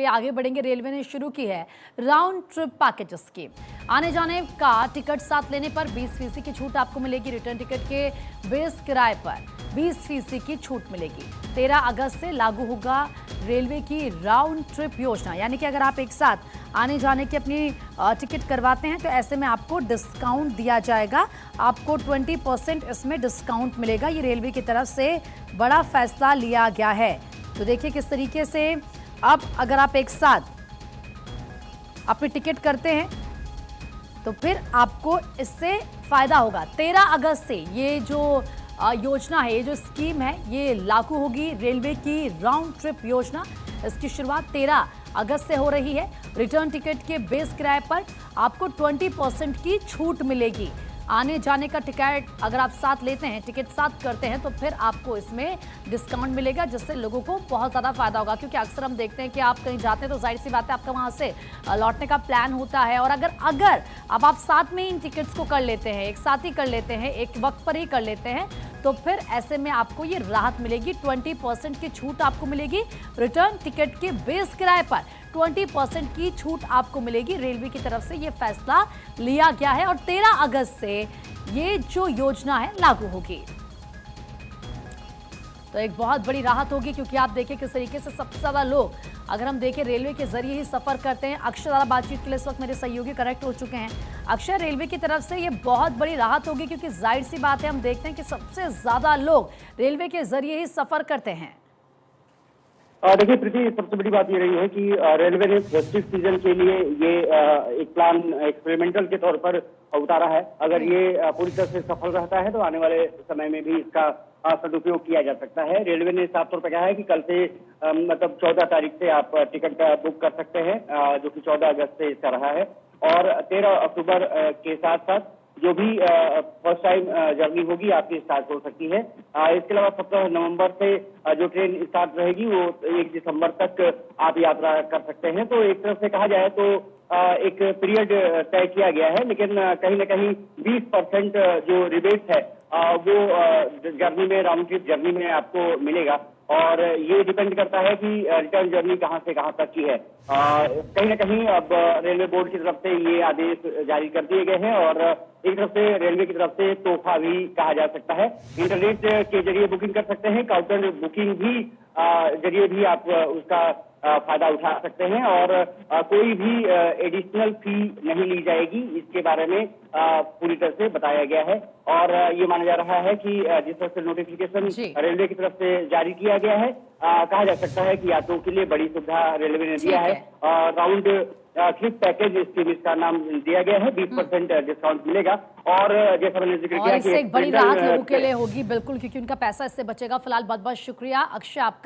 आगे बढ़ेंगे। रेलवे ने शुरू की है राउंड ट्रिप पैकेज स्कीम। आने जाने का टिकट साथ लेने पर 20% की छूट आपको मिलेगी। रिटर्न टिकट के बेस किराए पर 20% की छूट मिलेगी। 13 अगस्त से लागू होगा रेलवे की राउंड ट्रिप योजना। यानी कि अगर आप एक साथ आने जाने की अपनी टिकट करवाते हैं तो ऐसे में आपको डिस्काउंट दिया जाएगा। आपको 20% इसमें डिस्काउंट मिलेगा। ये रेलवे की तरफ से बड़ा फैसला लिया गया है। तो देखिए किस तरीके से अब अगर आप एक साथ अपनी टिकट करते हैं तो फिर आपको इससे फायदा होगा। 13 अगस्त से ये जो योजना है, ये जो स्कीम है, ये लागू होगी। रेलवे की राउंड ट्रिप योजना, इसकी शुरुआत 13 अगस्त से हो रही है। रिटर्न टिकट के बेस किराए पर आपको 20% की छूट मिलेगी। आने जाने का टिकट अगर आप साथ लेते हैं, टिकट साथ करते हैं तो फिर आपको इसमें डिस्काउंट मिलेगा, जिससे लोगों को बहुत ज़्यादा फायदा होगा। क्योंकि अक्सर हम देखते हैं कि आप कहीं जाते हैं तो जाहिर सी बात है आपका वहाँ से लौटने का प्लान होता है। और अगर अब आप साथ में इन टिकट्स को कर लेते हैं, एक साथ ही कर लेते हैं, एक वक्त पर ही कर लेते हैं, तो फिर ऐसे में आपको ये राहत मिलेगी। 20% की छूट आपको मिलेगी। रिटर्न टिकट के बेस किराए पर 20% की छूट आपको मिलेगी। रेलवे की तरफ से ये फैसला लिया गया है और 13 अगस्त से ये जो योजना है लागू होगी। तो एक बहुत बड़ी राहत होगी, क्योंकि आप देखिए किस तरीके से सबसे ज्यादा लोग, अगर हम देखें, रेलवे के जरिए ही सफर करते हैं। अक्षय ज्यादा बातचीत के लिए इस वक्त मेरे सहयोगी कनेक्ट हो चुके हैं। अक्षय, रेलवे की तरफ से ये बहुत बड़ी राहत होगी, क्योंकि जाहिर सी बात है हम देखते हैं कि सबसे ज्यादा लोग रेलवे के जरिए ही सफर करते हैं। देखिए प्रीति, सबसे बड़ी बात ये रही है कि रेलवे ने फेस्टिव सीजन के लिए ये एक प्लान एक्सपेरिमेंटल के तौर पर उतारा है। अगर ये पूरी तरह से सफल रहता है तो आने वाले समय में भी इसका सदुपयोग किया जा सकता है। रेलवे ने साफ तौर पर कहा है कि कल से मतलब 14 तारीख से आप टिकट बुक कर सकते हैं, जो कि 14 अगस्त से इसका रहा है। और 13 अक्टूबर के साथ साथ जो भी फर्स्ट टाइम जर्नी होगी आपकी स्टार्ट हो सकती है। इसके अलावा 17 नवंबर से जो ट्रेन स्टार्ट रहेगी वो 1 दिसंबर तक आप यात्रा कर सकते हैं। तो एक तरफ से कहा जाए तो एक पीरियड तय किया गया है, लेकिन कहीं ना कहीं 20% जो रिबेट है वो जर्नी में, राउंड ट्रिप जर्नी में आपको मिलेगा। और ये डिपेंड करता है कि रिटर्न जर्नी कहां से कहां तक की है। कहीं ना कहीं अब रेलवे बोर्ड की तरफ से ये आदेश जारी कर दिए गए हैं और एक तरफ से रेलवे की तरफ से तोहफा भी कहा जा सकता है। इंटरनेट के जरिए बुकिंग कर सकते हैं, काउंटर बुकिंग भी जरिए भी आप उसका फायदा उठा सकते हैं और कोई भी एडिशनल फी नहीं ली जाएगी। इसके बारे में पूरी तरह से बताया गया है और ये माना जा रहा है कि जिस तरह से नोटिफिकेशन रेलवे की तरफ से जारी किया गया है, कहा जा सकता है कि यात्रियों के लिए बड़ी सुविधा रेलवे ने दिया है। राउंड ट्रिप पैकेज स्कीम इसका नाम दिया गया है। 20% डिस्काउंट मिलेगा और जैसा मैंने जिक्र किया कि एक बड़ी राहत लोगों के लिए होगी, बिल्कुल, क्योंकि उनका पैसा इससे बचेगा। फिलहाल बहुत बहुत शुक्रिया अक्षय आपका।